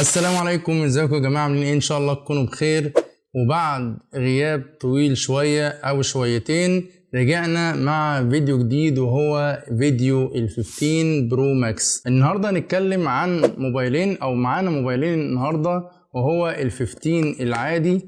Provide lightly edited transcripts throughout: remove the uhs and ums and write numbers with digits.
السلام عليكم، ازيكم يا جماعه؟ عاملين ايه؟ ان شاء الله تكونوا بخير. وبعد غياب طويل شويه او شويتين رجعنا مع فيديو جديد، وهو فيديو ال 15 برو ماكس. النهارده هنتكلم عن موبايلين، او معانا موبايلين النهارده، وهو ال 15 العادي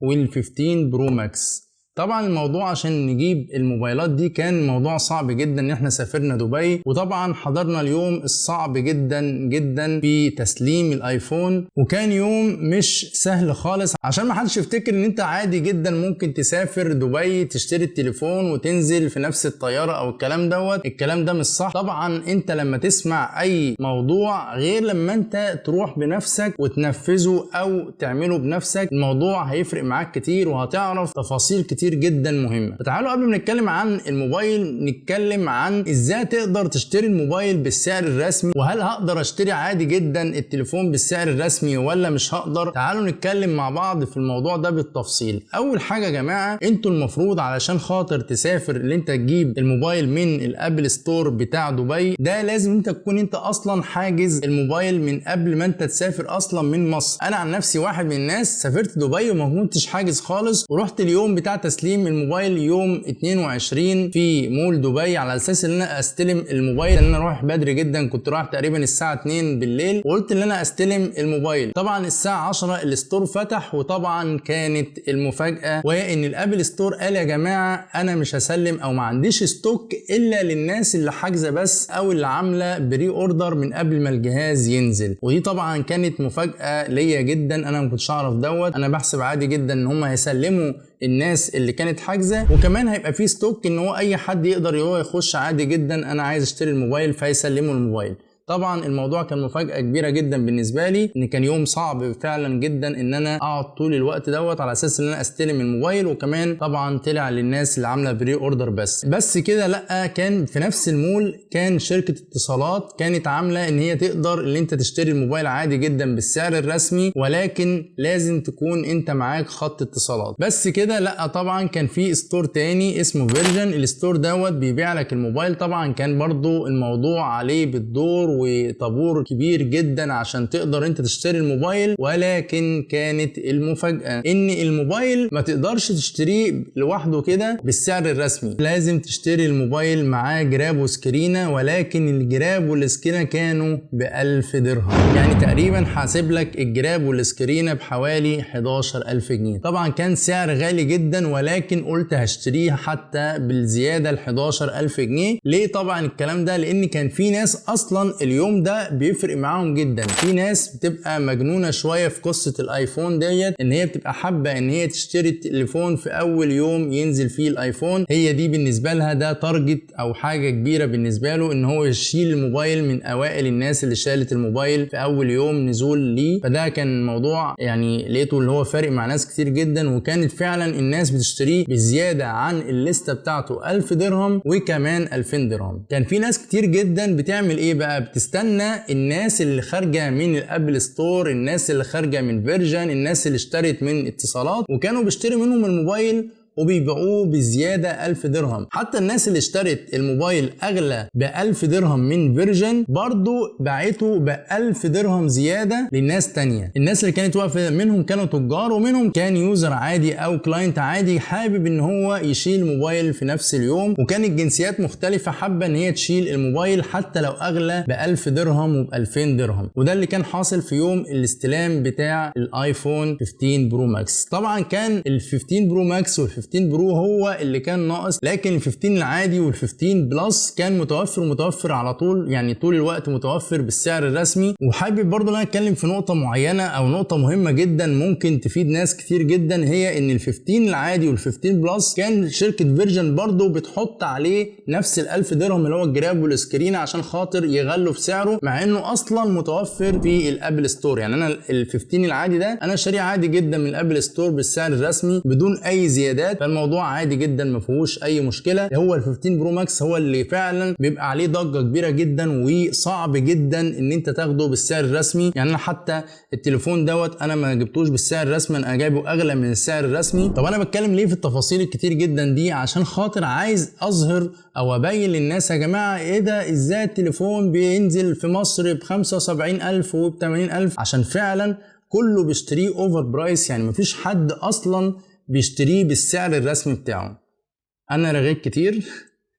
وال 15 برو ماكس. طبعا الموضوع عشان نجيب الموبايلات دي كان موضوع صعب جدا، ان احنا سافرنا دبي، وطبعا حضرنا اليوم الصعب جدا جدا في تسليم الايفون، وكان يوم مش سهل خالص. عشان ما حدش يفتكر ان انت عادي جدا ممكن تسافر دبي تشتري التليفون وتنزل في نفس الطيارة او الكلام دوت. الكلام ده مش صح. طبعا انت لما تسمع اي موضوع غير لما انت تروح بنفسك وتنفذه او تعمله بنفسك، الموضوع هيفرق معاك كتير وهتعرف تفاصيل كتير جدا مهمه. فتعالوا قبل ما نتكلم عن الموبايل نتكلم عن ازاي تقدر تشتري الموبايل بالسعر الرسمي، وهل هقدر اشتري عادي جدا التليفون بالسعر الرسمي ولا مش هقدر. تعالوا نتكلم مع بعض في الموضوع ده بالتفصيل. اول حاجه يا جماعه، انتوا المفروض علشان خاطر تسافر اللي انت تجيب الموبايل من الابل ستور بتاع دبي ده، لازم انت تكون انت اصلا حاجز الموبايل من قبل ما انت تسافر اصلا من مصر. انا عن نفسي واحد من الناس سافرت دبي وما كنتش حاجز خالص، ورحت اليوم بتاع تسليم الموبايل يوم 22 في مول دبي، على اساس ان انا استلم الموبايل. انا رايح بدري جدا، كنت رايح تقريبا الساعه 2 بالليل، وقلت ان انا استلم الموبايل. طبعا الساعه 10 الستور فتح، وطبعا كانت المفاجاه وهي ان الابل ستور قال يا جماعه انا مش هسلم او ما عنديش ستوك الا للناس اللي حاجزه بس، او اللي عامله بري اوردر من قبل ما الجهاز ينزل. ودي طبعا كانت مفاجاه ليا جدا، انا ما كنتش اعرف دوت. انا بحسب عادي جدا ان هم هيسلموا الناس اللي كانت حاجزه، وكمان هيبقى فيه ستوك ان هو اي حد يقدر يخش عادي جدا انا عايز اشتري الموبايل فيسلموا الموبايل. طبعا الموضوع كان مفاجأة كبيرة جدا بالنسبة لي، ان كان يوم صعب فعلا جدا ان انا اقعد طول الوقت دوت على اساس ان انا استلم الموبايل. وكمان طبعا طلع للناس اللي عاملة بري اوردر بس كده لا، كان في نفس المول كان شركة اتصالات كانت عاملة ان هي تقدر ان انت تشتري الموبايل عادي جدا بالسعر الرسمي، ولكن لازم تكون انت معاك خط اتصالات. بس كده لا، طبعا كان في ستور تاني اسمه فيرجن. الستور دوت بيبيع لك الموبايل. طبعا كان برضو الموضوع عليه بالدور وطابور كبير جدا عشان تقدر انت تشتري الموبايل، ولكن كانت المفاجأة ان الموبايل ما تقدرش تشتريه لوحده كده بالسعر الرسمي، لازم تشتري الموبايل معاه جراب وسكرينة، ولكن الجراب والسكرينة كانوا ب1000 درهم. يعني تقريبا حاسب لك الجراب والسكرينة بحوالي 11000 جنيه. طبعا كان سعر غالي جدا، ولكن قلت هشتريه حتى بالزيادة ال 11000 جنيه. ليه طبعا الكلام ده؟ لان كان في ناس اصلا اليوم ده بيفرق معاهم جدا. في ناس بتبقى مجنونة شوية في قصة الايفون ديت، ان هي بتبقى حابة ان هي تشتري التليفون في اول يوم ينزل فيه الايفون. هي دي بالنسبة لها ده تارجت او حاجة كبيرة بالنسبة له، ان هو يشيل الموبايل من اوائل الناس اللي شالت الموبايل في اول يوم نزول ليه. فده كان موضوع يعني لقيته اللي هو فارق مع ناس كتير جدا، وكانت فعلا الناس بتشتريه بزيادة عن الليستة بتاعته 1000 درهم وكمان 2000 درهم. كان في ناس كتير جدا بتعمل ايه بقى؟ بتستنى الناس اللي خارجه من الابل ستور، الناس اللي خارجه من فيرجن، الناس اللي اشترت من اتصالات، وكانوا بيشتري منهم الموبايل وبيبيعوه بزيادة 1000 درهم. حتى الناس اللي اشترت الموبايل أغلى ب1000 درهم من فيرجن برضو باعته ب1000 درهم زيادة للناس تانية. الناس اللي كانت واقفة منهم كانوا تجار، ومنهم كان يوزر عادي أو كلاينت عادي حابب إن هو يشيل موبايل في نفس اليوم، وكانت جنسيات مختلفة حابة إن هي تشيل الموبايل حتى لو أغلى ب1000 درهم وب2000 درهم. وده اللي كان حاصل في يوم الاستلام بتاع الايفون 15 برو ماكس. طبعا كان ال15 برو ماكس وال15 برو هو اللي كان ناقص، لكن ال15 العادي وال15 بلس كان متوفر على طول، يعني طول الوقت متوفر بالسعر الرسمي. وحابب برضو ان انا اتكلم في نقطة معينة او نقطة مهمة جدا ممكن تفيد ناس كتير جدا، هي ان ال15 العادي وال15 بلس كان شركة فيرجن برضو بتحط عليه نفس ال1000 درهم اللي هو الجراب والسكرين عشان خاطر يغلوا في سعره، مع انه اصلا متوفر في الابل ستور. يعني انا ال15 العادي ده انا شاريه عادي جدا من الابل ستور بالسعر الرسمي بدون اي زيادات، فالموضوع عادي جدا ما فيهوش اي مشكله. هو ال 15 برو ماكس هو اللي فعلا بيبقى عليه ضجه كبيره جدا وصعب جدا ان انت تاخده بالسعر الرسمي. يعني انا حتى التليفون دوت انا ما جبتوش بالسعر الرسمي، انا جايبه اغلى من السعر الرسمي. طب انا بتكلم ليه في التفاصيل الكتير جدا دي؟ عشان خاطر عايز اظهر او ابين للناس يا جماعه ايه ده، ازاي التليفون بينزل في مصر ب 75,000 وب 80,000، عشان فعلا كله بيشتريه اوفر برايس. يعني مفيش حد اصلا بيشتريه بالسعر الرسمي بتاعه. انا رغيت كتير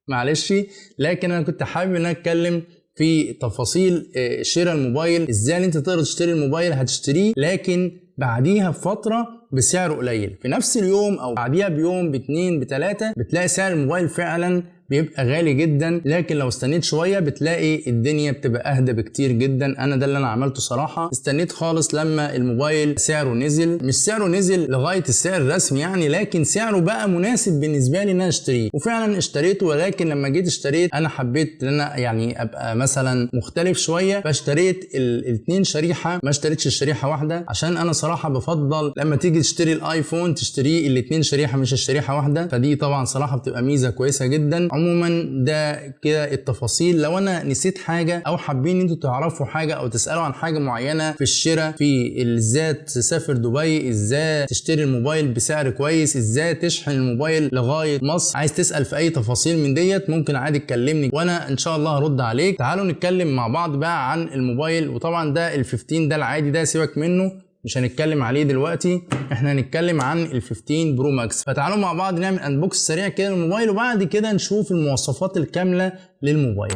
معلش، لكن انا كنت حابب ان انا اتكلم في تفاصيل شراء الموبايل. ازاي انت تقدر تشتري الموبايل، هتشتريه لكن بعديها بفتره بسعر قليل، في نفس اليوم او بعديها بيوم باتنين بتلاته بتلاقي سعر الموبايل فعلا بيبقى غالي جدا. لكن لو استنيت شويه بتلاقي الدنيا بتبقى اهدى بكتير جدا. انا ده اللي انا عملته صراحه، استنيت خالص لما الموبايل سعره نزل، مش سعره نزل لغايه السعر الرسمي يعني، لكن سعره بقى مناسب بالنسبه لي ان انا اشتريه، وفعلا اشتريته. ولكن لما جيت اشتريت انا حبيت ان انا يعني ابقى مثلا مختلف شويه، فاشتريت الاثنين شريحه، ما اشتريتش الشريحه واحده، عشان انا صراحه بفضل لما تيجي تشتري الايفون تشتريه الاثنين شريحه مش الشريحه واحده. فدي طبعا صراحه بتبقى ميزه كويسه جدا. عموما ده كده التفاصيل. لو انا نسيت حاجه او حابين انتوا تعرفوا حاجه او تسالوا عن حاجه معينه في الشراء، في ازاي تسافر دبي، ازاي تشتري الموبايل بسعر كويس، ازاي تشحن الموبايل لغايه مصر، عايز تسال في اي تفاصيل من ديت ممكن عادي تكلمني وانا ان شاء الله هرد عليك. تعالوا نتكلم مع بعض بقى عن الموبايل. وطبعا ده ال 15 ده العادي، ده سيبك منه مش هنتكلم عليه دلوقتي، احنا هنتكلم عن ال 15 برو ماكس. فتعالوا مع بعض نعمل انبوكس سريع كده للموبايل، وبعد كده نشوف المواصفات الكامله للموبايل.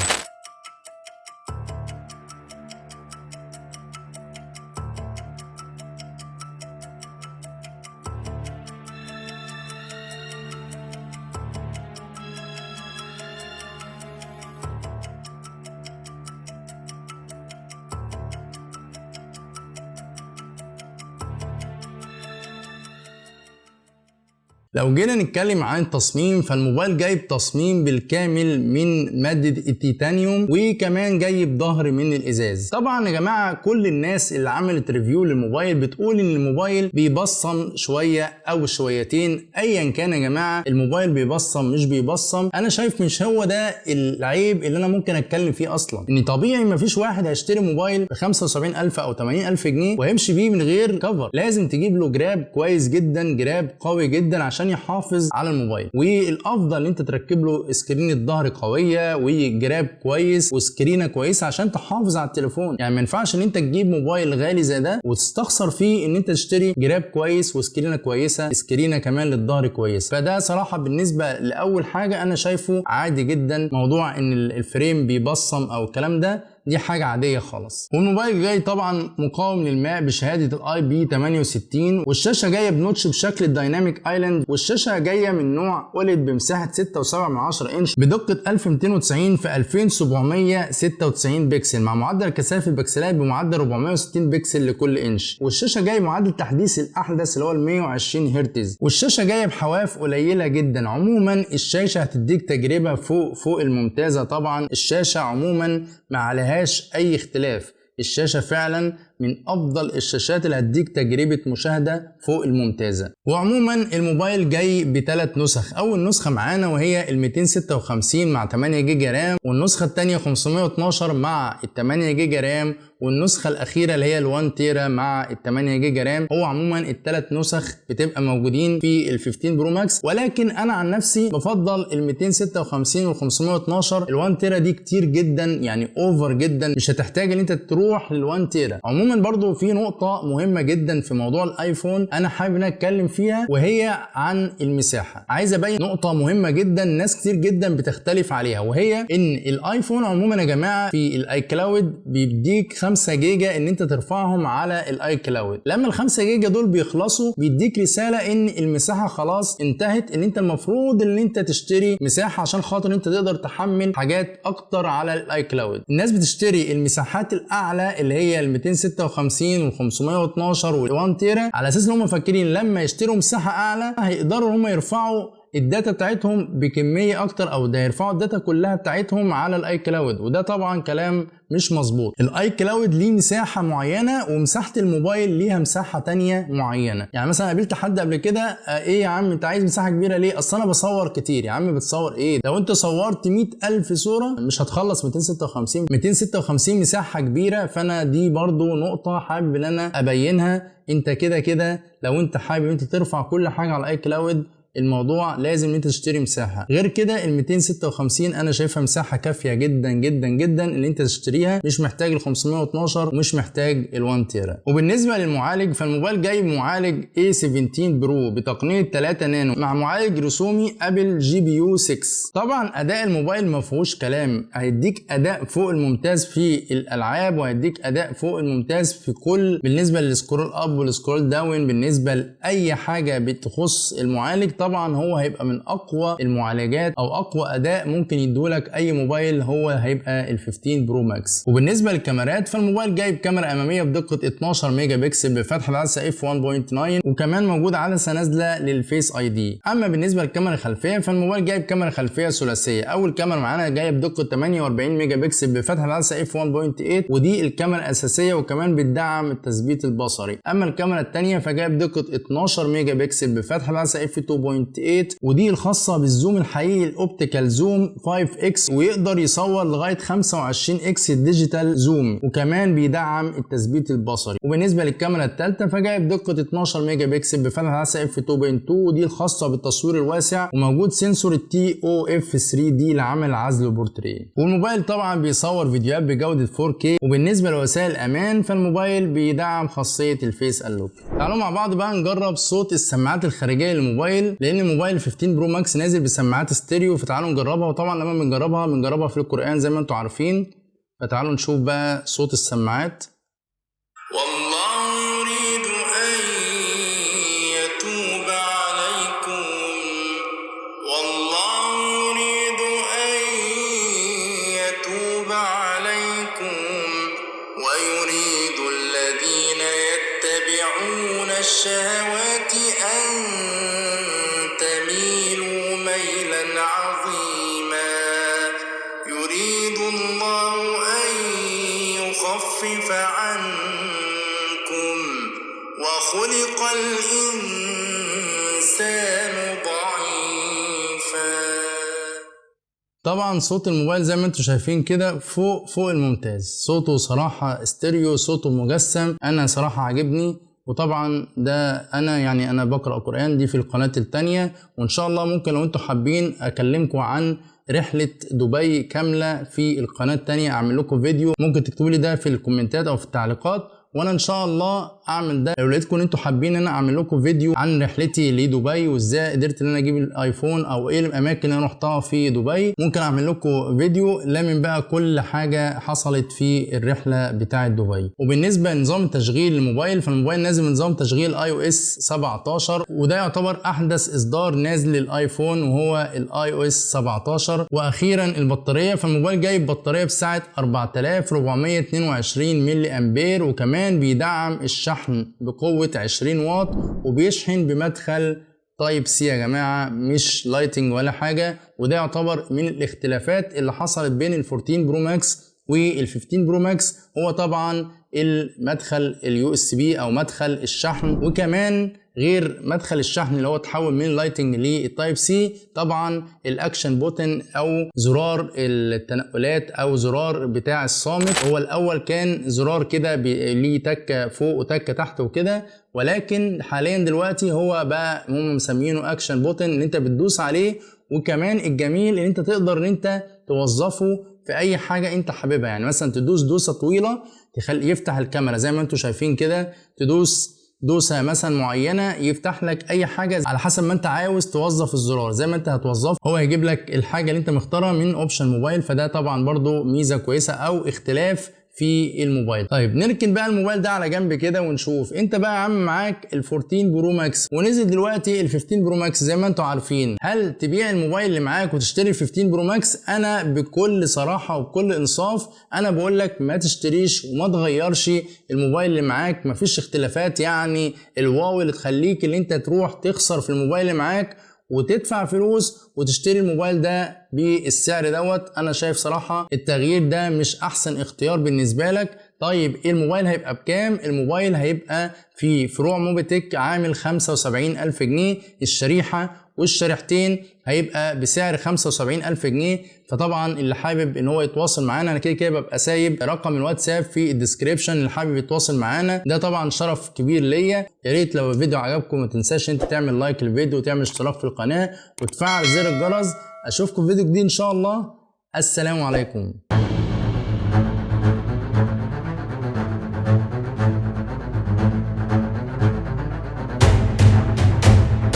لو جينا نتكلم عن التصميم، فالموبايل جايب تصميم بالكامل من مادة التيتانيوم، وكمان جايب ظهر من الازاز. طبعا يا جماعة كل الناس اللي عملت ريفيو للموبايل بتقول ان الموبايل بيبصم شوية او شويتين، ايا كان يا جماعة الموبايل بيبصم مش بيبصم، انا شايف مش هو ده العيب اللي انا ممكن اتكلم فيه اصلا. ان طبيعي مفيش واحد هيشتري موبايل ب 75,000 او 80,000 جنيه وهيمشي بيه من غير كفر. لازم تجيب له جراب كويس جدا، جراب قوي جدا عشان يحافظ على الموبايل. والافضل ان انت تركب له سكرين الظهر قويه وجراب كويس وسكرينه كويسه عشان تحافظ على التليفون. يعني ما ينفعش ان انت تجيب موبايل غالي زي ده وتستخسر فيه ان انت تشتري جراب كويس وسكرينه كويسه، سكرينه كمان للظهر كويسه. فده صراحه بالنسبه لاول حاجه انا شايفه عادي جدا. موضوع ان الفريم بيبصم او الكلام ده دي حاجة عادية خالص. والموبايل جاي طبعا مقاوم للماء بشهادة الاي بي 68، والشاشة جايه بنوتش بشكل الدايناميك ايلاند، والشاشة جايه من نوع اوليد بمساحة 6.7 انش بدقة 1290 في 2796 بكسل، مع معدل كثافة البكسلات بمعدل 460 بكسل لكل انش. والشاشة جايه معدل تحديث الاحدث اللي هو ال 120 هرتز، والشاشة جايه بحواف قليلة جدا. عموما الشاشة هتديك تجربة فوق الممتازة. طبعا الشاشة عموما ما عليهاش اي اختلاف، الشاشة فعلا من افضل الشاشات اللي هتديك تجربة مشاهدة فوق الممتازة. وعموما الموبايل جاي بثلاث نسخ. اول نسخة معانا وهي ال 256 مع 8 جيجا رام، والنسخة الثانية 512 مع ال 8 جيجا رام، والنسخة الأخيرة اللي هي ال 1 تيرا مع ال 8 جيجا رام. هو عموما الثلاث نسخ بتبقى موجودين في ال 15 برو ماكس، ولكن أنا عن نفسي بفضل ال 256 وال 512. ال 1 تيرا دي كتير جدا، يعني أوفر جدا، مش هتحتاج إن أنت تروح لل 1 تيرا. عموما برضو في نقطة مهمة جدا في موضوع الآيفون أنا حابب إن أتكلم فيها، وهي عن المساحة. عايز أبين نقطة مهمة جدا ناس كتير جدا بتختلف عليها، وهي إن الآيفون عموما يا جماعة في الآي كلاود بيديك 5 جيجا ان انت ترفعهم على الاي كلاود. لما ال 5 جيجا دول بيخلصوا بيديك رساله ان المساحه خلاص انتهت، ان انت المفروض ان انت تشتري مساحه عشان خاطر انت تقدر تحمل حاجات اكتر على الاي كلاود. الناس بتشتري المساحات الاعلى اللي هي ال 256 وال 512 وال 1 تيرا على اساس ان هم فاكرين لما يشتروا مساحه اعلى هيقدروا هم يرفعوا الداتا بتاعتهم بكميه اكتر، او ده يرفعوا الداتا كلها بتاعتهم على الاي كلاود، وده طبعا كلام مش مظبوط. الاي كلاود ليه مساحه معينه، ومساحه الموبايل ليها مساحه تانية معينه. يعني مثلا قابلت حد قبل كده ايه يا عم انت عايز مساحه كبيره ليه؟ اصل انا بصور كتير. يا عم بتصور ايه؟ لو انت صورت 100,000 صوره مش هتخلص 256 مساحه كبيره. فانا دي برضو نقطه حابب ان انا ابينها. انت كده كده لو انت حابب انت ترفع كل حاجه على اي كلاود، الموضوع لازم انت تشتري مساحه. غير كده ال 256 انا شايفها مساحه كافيه جدا جدا جدا ان انت تشتريها، مش محتاج ال 512 ومش محتاج ال 1 تيرا. وبالنسبه للمعالج فالموبايل جاي بمعالج A17 برو بتقنيه 3 نانو مع معالج رسومي ابل GPU 6. طبعا اداء الموبايل ما فيهوش كلام، هيديك اداء فوق الممتاز في الالعاب، وهيديك اداء فوق الممتاز في كل بالنسبه للسكرول اب والسكرول داون. بالنسبه لاي حاجه بتخص المعالج طبعا هو هيبقى من اقوى المعالجات او اقوى اداء ممكن يدولك اي موبايل، هو هيبقى ال 15 برو ماكس. وبالنسبه للكاميرات فالموبايل جايب كاميرا اماميه بدقه 12 ميجا بكسل بفتح العدسه f 1.9، وكمان موجود عدسه نازله للفيس اي دي. اما بالنسبه للكاميرا الخلفيه فالموبايل جايب كاميرا خلفيه ثلاثيه. اول كاميرا معانا جايه بدقه 48 ميجا بكسل بفتح العدسه f 1.8، ودي الكاميرا الاساسيه وكمان بتدعم التثبيت البصري. اما الكاميرا الثانيه فجايه بدقه 12 ميجا بكسل بفتح العدسه f 2.8، ودي الخاصه بالزوم الحقيقي الاوبتيكال زوم 5x، ويقدر يصور لغايه 25x الديجيتال زوم، وكمان بيدعم التثبيت البصري. وبالنسبه للكاميرا الثالثه فجايه بدقه 12 ميجا بكسل بفتح العدسه f 2.2، ودي الخاصه بالتصوير الواسع، وموجود سنسور TOF 3D لعمل عزل بورتريه. والموبايل طبعا بيصور فيديوهات بجوده 4K. وبالنسبه لوسائل الامان فالموبايل بيدعم خاصيه الفيس انلوك. تعالوا مع بعض بقى نجرب صوت السماعات الخارجيه للموبايل، لان الموبايل 15 برو ماكس نازل بسماعات ستيريو، فتعالوا نجربها. وطبعا لما بنجربها في القرآن زي ما انتم عارفين. فتعالوا نشوف بقى صوت السماعات. والله يريد أن يتوب عليكم، والله يريد أن يتوب عليكم، ويريد الذين يتبعون الشهوات أن تميلوا ميلا عظيما. يريد الله أن يخفف عنكم، وخلق الإنسان ضعيفا. طبعا صوت الموبايل زي ما انتم شايفين كده فوق الممتاز. صوته صراحة ستيريو، صوته مجسم، انا صراحة عجبني. وطبعا ده انا بقرأ قرآن دي في القناة التانية، وان شاء الله ممكن لو انتم حابين اكلمكم عن رحلة دبي كاملة في القناة التانية، اعمل لكم فيديو. ممكن تكتبوا لي ده في الكومنتات او في التعليقات، وانا ان شاء الله اعمل ده. لو لقيتكم انتوا حابين ان انا اعمل لكم فيديو عن رحلتي لدبي وازاي قدرت ان انا اجيب الايفون، او ايه الاماكن اللي انا رحتها في دبي، ممكن اعمل لكم فيديو لامن بقى كل حاجه حصلت في الرحله بتاعه دبي. وبالنسبه لنظام تشغيل الموبايل فالموبايل نازل نظام تشغيل iOS 17، وده يعتبر احدث اصدار نازل للايفون وهو iOS 17. واخيرا البطاريه فالموبايل جايب بطاريه بسعه 4422 ملي امبير، وكمان بيدعم الشحن بقوة 20 واط، وبيشحن بمدخل تايب سي يا جماعة، مش لايتنج ولا حاجة. وده يعتبر من الاختلافات اللي حصلت بين ال 14 برو ماكس وال 15 برو ماكس، هو طبعا المدخل USB او مدخل الشحن. وكمان غير مدخل الشحن اللي هو تحول من لايتنج للتايب سي، طبعا الاكشن بوتن او زرار التنقلات او زرار بتاع الصامت، هو الاول كان زرار كده ليه تكه فوق وتكه تحت وكده، ولكن حاليا دلوقتي هو بقى هم مسمينه اكشن بوتن اللي انت بتدوس عليه. وكمان الجميل ان انت تقدر ان انت توظفه في اي حاجه انت حاببها. يعني مثلا تدوس دوسه طويله تخلي يفتح الكاميرا زي ما انتم شايفين كده، تدوس دوسه مثلا معينه يفتح لك اي حاجه على حسب ما انت عاوز توظف الزرار زي ما انت هتوظفه، هو هيجيب لك الحاجه اللي انت مختارها من اوبشن موبايل. فده طبعا برضو ميزه كويسه او اختلاف في الموبايل. طيب نركن بقى الموبايل ده على جنب كده ونشوف انت بقى يا عم معاك ال 14 برو ماكس ونزل دلوقتي ال 15 برو ماكس زي ما انتم عارفين، هل تبيع الموبايل اللي معاك وتشتري ال 15 برو ماكس؟ انا بكل صراحه وبكل انصاف انا بقول لك ما تشتريش وما تغيرش الموبايل اللي معاك. مفيش اختلافات يعني الواو اللي تخليك اللي انت تروح تخسر في الموبايل اللي معاك وتدفع فلوس وتشتري الموبايل ده بالسعر دوت. انا شايف صراحة التغيير ده مش احسن اختيار بالنسبة لك. طيب الموبايل هيبقى بكام؟ الموبايل هيبقى في فروع موبيتك عامل 75,000 جنيه، الشريحة والشريحتين هيبقى بسعر 75,000 جنيه. فطبعا اللي حابب ان هو يتواصل معانا، انا كده ببقى سايب رقم الواتساب في الديسكريبشن، اللي حابب يتواصل معانا ده طبعا شرف كبير ليا. يا ريت لو الفيديو عجبكم ما تنساش انت تعمل لايك للفيديو وتعمل اشتراك في القناة وتفعل زر الجرس. اشوفكم في فيديو جديد ان شاء الله. السلام عليكم.